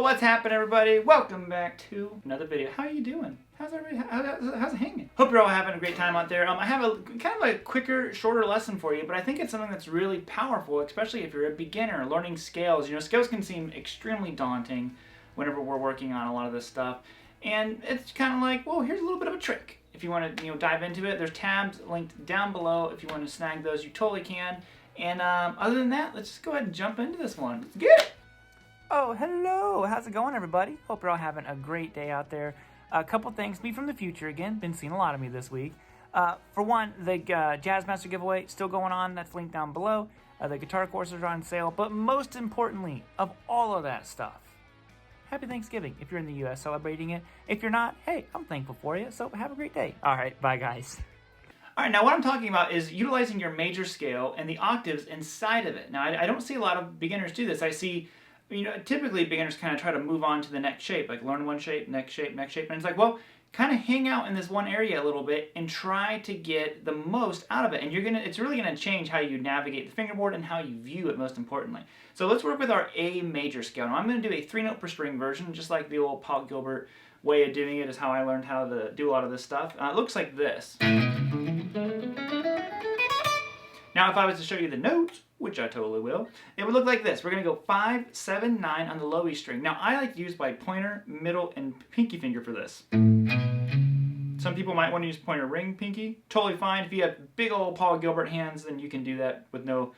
What's happening, everybody? Welcome back to another video. How are you doing? How's everybody? How's it hanging? Hope you're all having a great time out there. I have a kind of a quicker, shorter lesson for you, but I think it's something that's really powerful, especially if you're a beginner learning scales. You know, scales can seem extremely daunting whenever we're working on a lot of this stuff, and it's kind of like, well, here's a little bit of a trick. If you want to, dive into it, there's tabs linked down below. If you want to snag those, you totally can. And other than that, let's just go ahead and jump into this one. Let's get it. Oh, hello! How's it going, everybody? Hope you're all having a great day out there. A couple things. Me from the future again. Been seeing a lot of me this week. For one, the Jazz Master giveaway still going on. That's linked down below. The guitar courses are on sale. But most importantly, of all of that stuff, happy Thanksgiving if you're in the U.S. celebrating it. If you're not, hey, I'm thankful for you. So have a great day. All right, bye, guys. All right, now what I'm talking about is utilizing your major scale and the octaves inside of it. Now, I don't see a lot of beginners do this. I see, typically beginners kind of try to move on to the next shape, like learn one shape, next shape, next shape. And it's like, well, kind of hang out in this one area a little bit and try to get the most out of it. And it's really gonna change how you navigate the fingerboard and how you view it, most importantly. So let's work with our A major scale. Now I'm gonna do a 3-note per string version, just like the old Paul Gilbert way of doing it is how I learned how to do a lot of this stuff. It looks like this. Now, if I was to show you the notes, which I totally will, it would look like this. We're going to go 5, 7, 9 on the low E string. Now, I like to use my pointer, middle, and pinky finger for this. Some people might want to use pointer, ring, pinky. Totally fine. If you have big old Paul Gilbert hands, then you can do that with no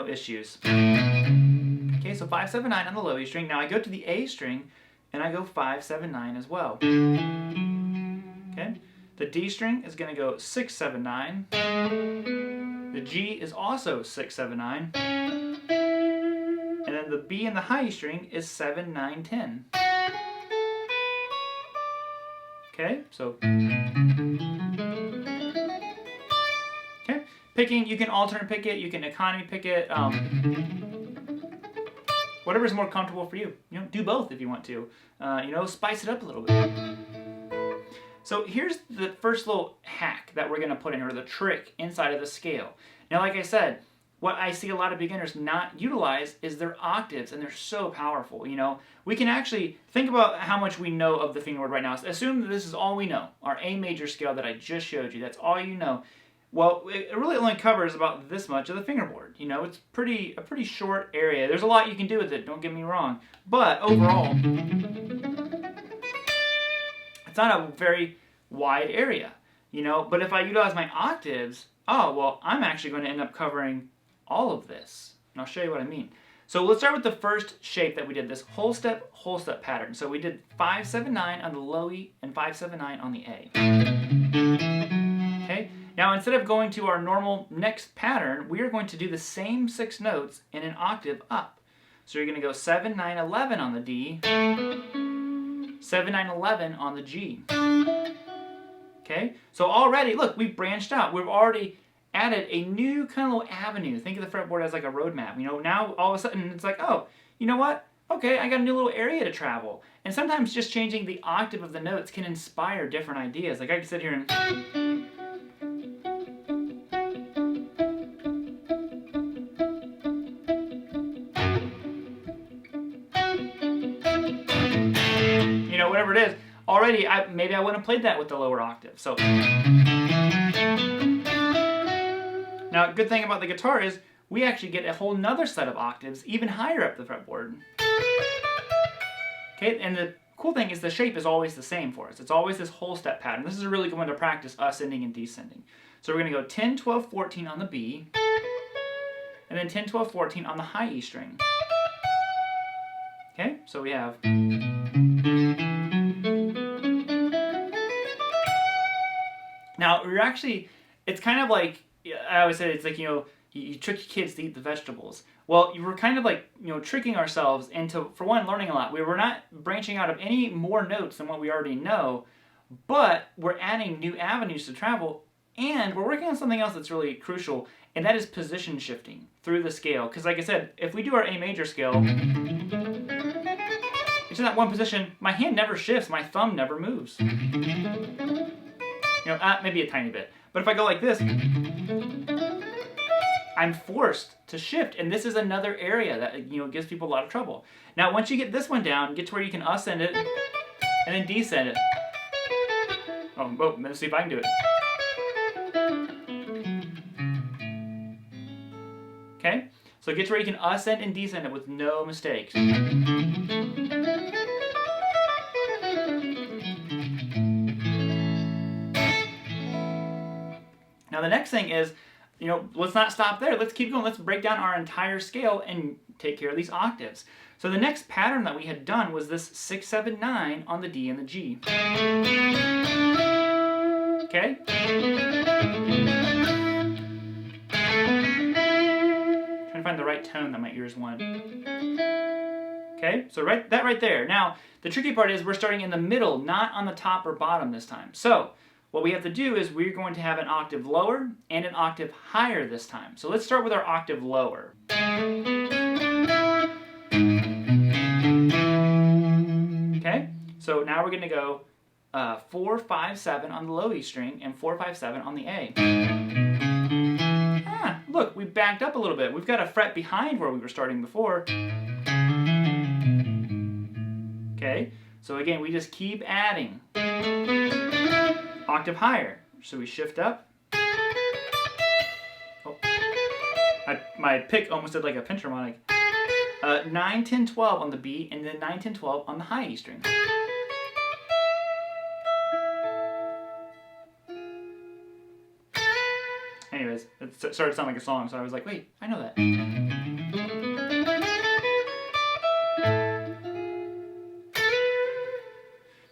issues. Okay, so 5, 7, 9 on the low E string. Now, I go to the A string, and I go 5, 7, 9 as well. Okay, the D string is going to go 6, 7, 9. The G is also 6, 7, 9. And then the B in the high E string is 7, 9, 10. Okay, so. Okay, picking, you can alternate pick it, you can economy pick it. Whatever's more comfortable for you. Do both if you want to. Spice it up a little bit. So here's the first little hack that we're going to put in, or the trick inside of the scale. Now, like I said, what I see a lot of beginners not utilize is their octaves, and they're so powerful. We can actually think about how much we know of the fingerboard right now. Assume that this is all we know, our A major scale that I just showed you. That's all you know. Well, it really only covers about this much of the fingerboard. It's a pretty short area. There's a lot you can do with it, don't get me wrong. But overall, it's not a very wide area, But if I utilize my octaves, I'm actually going to end up covering all of this. And I'll show you what I mean. So let's start with the first shape that we did, this whole step pattern. So we did 5, 7, 9 on the low E and 5, 7, 9 on the A. Okay. Now, instead of going to our normal next pattern, we are going to do the same 6 notes in an octave up. So you're going to go 7, 9, 11 on the D, 7, 9, 11 on the G. Okay, so already, look, we've branched out. We've already added a new kind of little avenue. Think of the fretboard as like a roadmap. Now all of a sudden it's like, oh, you know what? Okay, I got a new little area to travel. And sometimes just changing the octave of the notes can inspire different ideas. Like I can sit here and... whatever it is, already maybe I wouldn't have played that with the lower octave. So now, good thing about the guitar is we actually get a whole nother set of octaves even higher up the fretboard. Okay, and the cool thing is the shape is always the same for us. It's always this whole step pattern. This is a really good one to practice ascending and descending. So we're going to go 10, 12, 14 on the B, and then 10, 12, 14 on the high E string. Okay, so we have... Now, it's kind of like, I always say, it's like, you trick your kids to eat the vegetables. Well, you were kind of like, tricking ourselves into, for one, learning a lot. We were not branching out of any more notes than what we already know, but we're adding new avenues to travel, and we're working on something else that's really crucial, and that is position shifting through the scale. Because like I said, if we do our A major scale, it's in that one position, my hand never shifts, my thumb never moves. Maybe a tiny bit. But if I go like this, I'm forced to shift, and this is another area that, you know, gives people a lot of trouble. Now, once you get this one down, get to where you can ascend it and then descend it. Oh, let's see if I can do it. Okay, so get to where you can ascend and descend it with no mistakes. Now the next thing is, you know, let's not stop there. Let's keep going. Let's break down our entire scale and take care of these octaves. So the next pattern that we had done was this 6, 7, 9 on the D and the G. Okay? Trying to find the right tone that my ears want. Okay, so that right there. Now, the tricky part is we're starting in the middle, not on the top or bottom this time. So, what we have to do is we're going to have an octave lower and an octave higher this time. So let's start with our octave lower. Okay, so now we're going to go 4, 5, 7 on the low E string and 4, 5, 7 on the A. Look, we backed up a little bit. We've got a fret behind where we were starting before. Okay, so again, we just keep adding. Octave higher, so we shift up. Oh, my pick almost did like a pentatonic. 9, 10, 12 on the B, and then 9, 10, 12 on the high E string. Anyways, it started to sound like a song, so I was like, wait, I know that.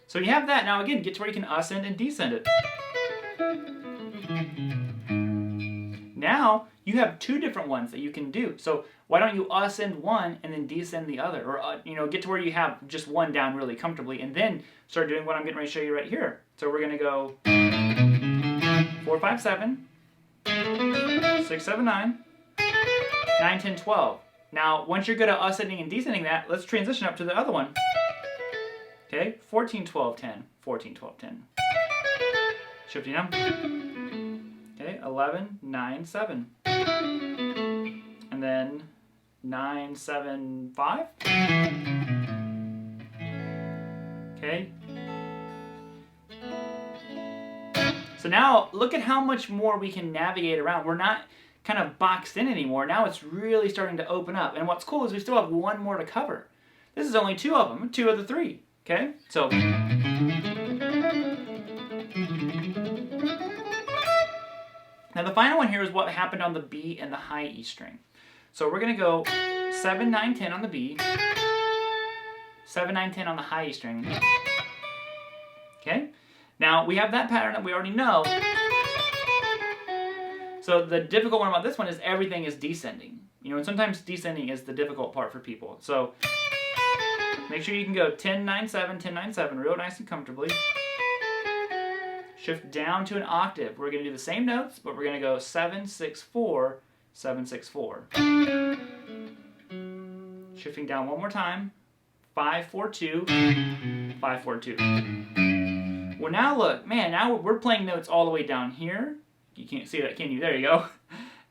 So you have that. Now again, get to where you can ascend and descend it. Now you have two different ones that you can do. So why don't you ascend one and then descend the other? Or you know, get to where you have just one down really comfortably and then start doing what I'm getting ready to show you right here. So we're going to go 4, 5, 7, 6, 7, 9, 9, 10, 12. Now once you're good at ascending and descending that, let's transition up to the other one. Okay, 14, 12, 10, 14, 12, 10. Shifting down. Okay, 11, 9, 7. And then 9, 7, 5. Okay. So now look at how much more we can navigate around. We're not kind of boxed in anymore. Now it's really starting to open up. And what's cool is we still have one more to cover. This is only 2 of them, 2 of the 3. Okay, so now the final one here is what happened on the B and the high E string. So we're going to go 7, 9, 10 on the B, 7, 9, 10 on the high E string. Okay, now we have that pattern that we already know. So the difficult one about this one is everything is descending. You know, and sometimes descending is the difficult part for people. So make sure you can go 10, 9, 7, 10, 9, 7 real nice and comfortably. Shift down to an octave. We're going to do the same notes, but we're going to go 7, 6, 4, 7, 6, 4. Shifting down one more time. 5, 4, 2, 5, 4, 2. Well, now look, man, now we're playing notes all the way down here. You can't see that, can you? There you go.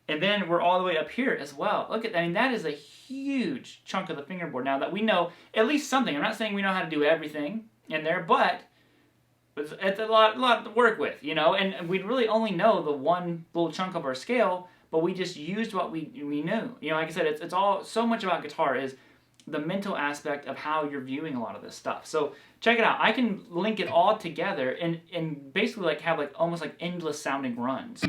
And then we're all the way up here as well. Look at that. I mean, that is a huge chunk of the fingerboard now that we know at least something. I'm not saying we know how to do everything in there, but it's a lot to work with, you know. And we'd really only know the one little chunk of our scale, but we just used what we knew. You know, like I said, it's all so much about guitar is the mental aspect of how you're viewing a lot of this stuff. So check it out. I can link it all together and basically like have like almost like endless sounding runs.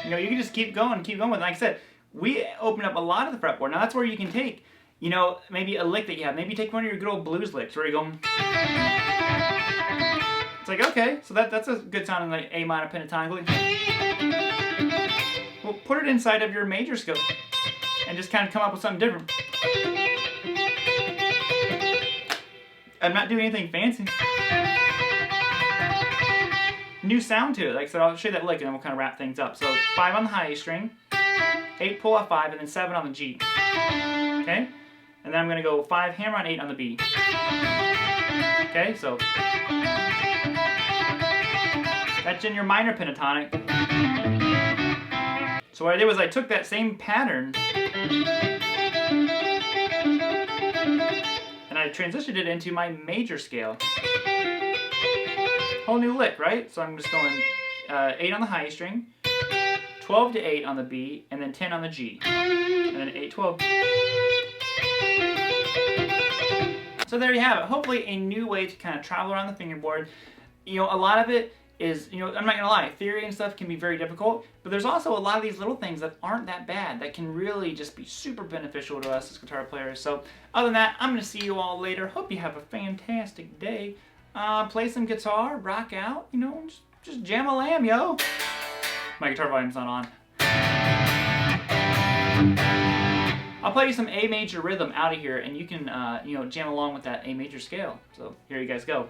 You know, you can just keep going with it. Like I said, we open up a lot of the fretboard. Now that's where you can take, you know, maybe a lick that you have. Maybe take one of your good old blues licks where you go. It's like, okay, so that's a good sounding like A minor pentatonic. Well, put it inside of your major scope and just kind of come up with something different. I'm not doing anything fancy. New sound to it. Like I said, I'll show you that lick and then we'll kind of wrap things up. So 5 on the high A string, 8 pull off 5, and then 7 on the G. Okay? And then I'm going to go 5 hammer on 8 on the B. Okay, so Catch in your minor pentatonic. So what I did was I took that same pattern and I transitioned it into my major scale. Whole new lick, right? So I'm just going 8 on the high string, 12 to 8 on the B, and then 10 on the G, and then 8, 12. So there you have it. Hopefully a new way to kind of travel around the fingerboard. You know, a lot of it is, you know, I'm not gonna lie, theory and stuff can be very difficult, but there's also a lot of these little things that aren't that bad that can really just be super beneficial to us as guitar players. So other than that, I'm gonna see you all later. Hope you have a fantastic day. Play some guitar, rock out, you know, just jam a lamb, yo. My guitar volume's not on. I'll play you some A major rhythm out of here, and you can, you know, jam along with that A major scale. So here you guys go.